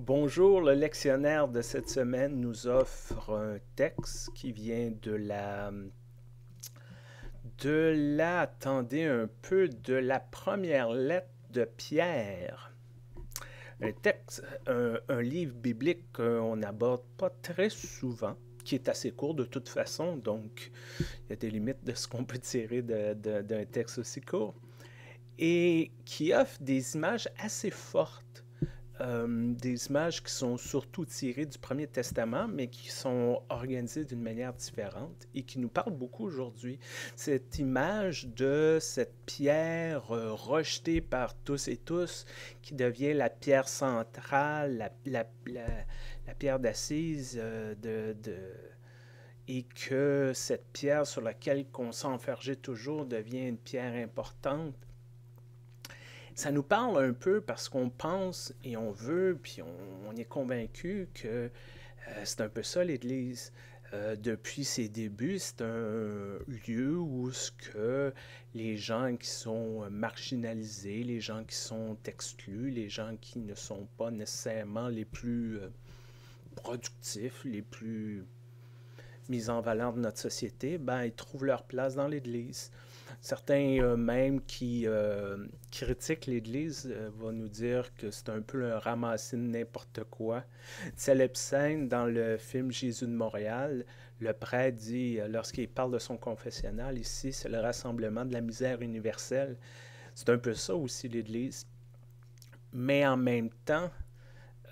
Bonjour, le lectionnaire de cette semaine nous offre un texte qui vient attendez un peu, de la première lettre de Pierre. Un livre biblique qu'on n'aborde pas très souvent, qui est assez court de toute façon, donc il y a des limites de ce qu'on peut tirer d'un texte aussi court, et qui offre des images assez fortes, des images qui sont surtout tirées du Premier Testament, mais qui sont organisées d'une manière différente et qui nous parlent beaucoup aujourd'hui. Cette image de cette pierre rejetée par tous et tous, qui devient la pierre centrale, la pierre d'assise et que cette pierre sur laquelle on s'enfergeait toujours devient une pierre importante. Ça nous parle un peu parce qu'on pense et on veut, puis on est convaincu que c'est un peu ça l'Église. Depuis ses débuts, c'est un lieu où ce que les gens qui sont marginalisés, les gens qui sont exclus, les gens qui ne sont pas nécessairement les plus productifs, les plus mis en valeur de notre société, ben, ils trouvent leur place dans l'Église. Certains même qui critiquent l'Église vont nous dire que c'est un peu un ramassis de n'importe quoi. Célèbre scène dans le film Jésus de Montréal, le prêtre dit, lorsqu'il parle de son confessionnal, ici c'est le rassemblement de la misère universelle. C'est un peu ça aussi l'Église. Mais en même temps,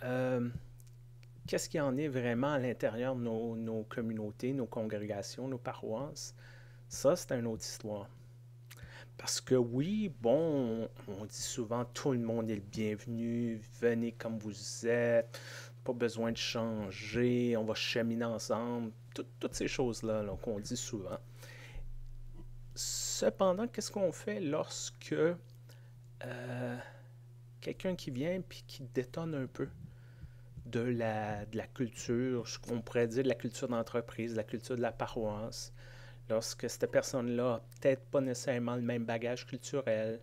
euh, qu'est-ce qu'il y en est vraiment à l'intérieur de nos communautés, nos congrégations, nos paroisses? Ça, c'est une autre histoire. Parce que oui, bon, on dit souvent tout le monde est le bienvenu, venez comme vous êtes, pas besoin de changer, on va cheminer ensemble, toutes ces choses-là là, qu'on dit souvent. Cependant, qu'est-ce qu'on fait lorsque quelqu'un qui vient puis qui détonne un peu de la culture, ce qu'on pourrait dire de la culture d'entreprise, de la culture de la paroisse, lorsque cette personne-là n'a peut-être pas nécessairement le même bagage culturel,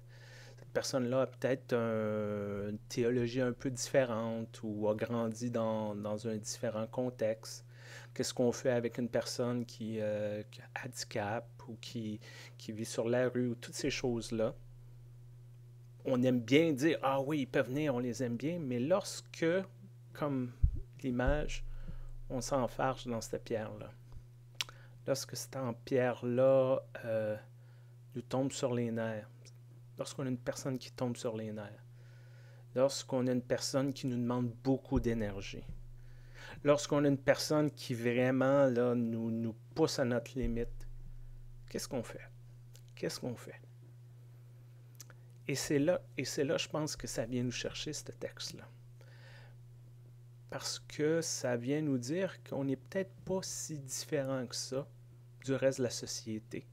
cette personne-là a peut-être une théologie un peu différente ou a grandi dans un différent contexte. Qu'est-ce qu'on fait avec une personne qui a handicap ou qui vit sur la rue ou toutes ces choses-là? On aime bien dire, ah oui, ils peuvent venir, on les aime bien, mais lorsque, comme l'image, on s'enfarge dans cette pierre-là, lorsque cette pierre-là nous tombe sur les nerfs, lorsqu'on a une personne qui tombe sur les nerfs, lorsqu'on a une personne qui nous demande beaucoup d'énergie, lorsqu'on a une personne qui vraiment là, nous pousse à notre limite, qu'est-ce qu'on fait? Qu'est-ce qu'on fait? Et c'est là, je pense que ça vient nous chercher, ce texte-là. Parce que ça vient nous dire qu'on n'est peut-être pas si différent que ça du reste de la société.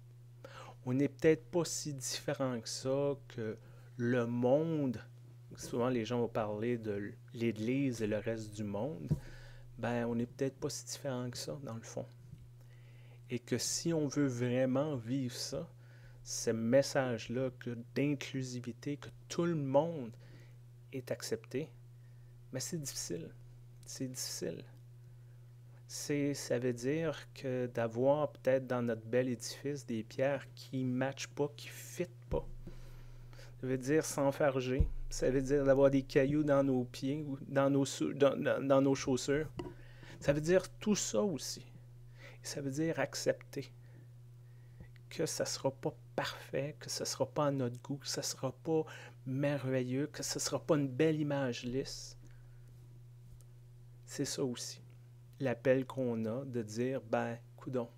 On n'est peut-être pas si différent que ça que le monde. Souvent, les gens vont parler de l'Église et le reste du monde. Ben, on n'est peut-être pas si différent que ça, dans le fond. Et que si on veut vraiment vivre ça, ce message-là d'inclusivité, que tout le monde est accepté, mais c'est difficile. C'est difficile. Ça veut dire que d'avoir peut-être dans notre bel édifice des pierres qui ne matchent pas, qui ne fitent pas. Ça veut dire s'enfarger. Ça veut dire d'avoir des cailloux dans nos pieds, ou dans nos chaussures. Ça veut dire tout ça aussi. Et ça veut dire accepter que ça ne sera pas parfait, que ce ne sera pas à notre goût, que ce ne sera pas merveilleux, que ce ne sera pas une belle image lisse. C'est ça aussi. L'appel qu'on a de dire, ben, coudon,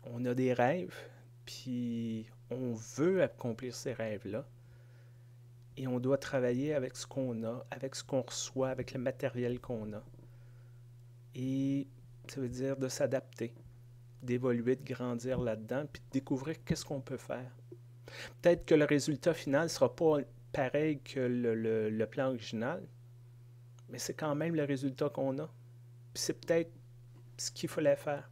on a des rêves, puis on veut accomplir ces rêves-là, et on doit travailler avec ce qu'on a, avec ce qu'on reçoit, avec le matériel qu'on a. Et ça veut dire de s'adapter, d'évoluer, de grandir là-dedans, puis de découvrir qu'est-ce qu'on peut faire. Peut-être que le résultat final ne sera pas pareil que le plan original, mais c'est quand même le résultat qu'on a. Puis c'est peut-être ce qu'il fallait faire.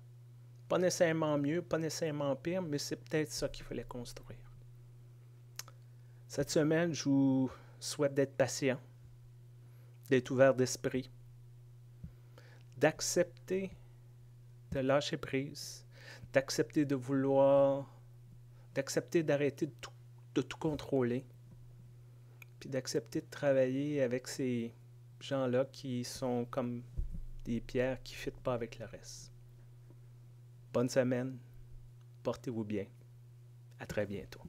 Pas nécessairement mieux, pas nécessairement pire, mais c'est peut-être ça qu'il fallait construire. Cette semaine, je vous souhaite d'être patient, d'être ouvert d'esprit, d'accepter de lâcher prise, d'accepter de vouloir, d'accepter d'arrêter de tout contrôler, puis d'accepter de travailler avec ces gens-là qui sont comme des pierres qui ne fitent pas avec le reste. Bonne semaine, portez-vous bien, à très bientôt.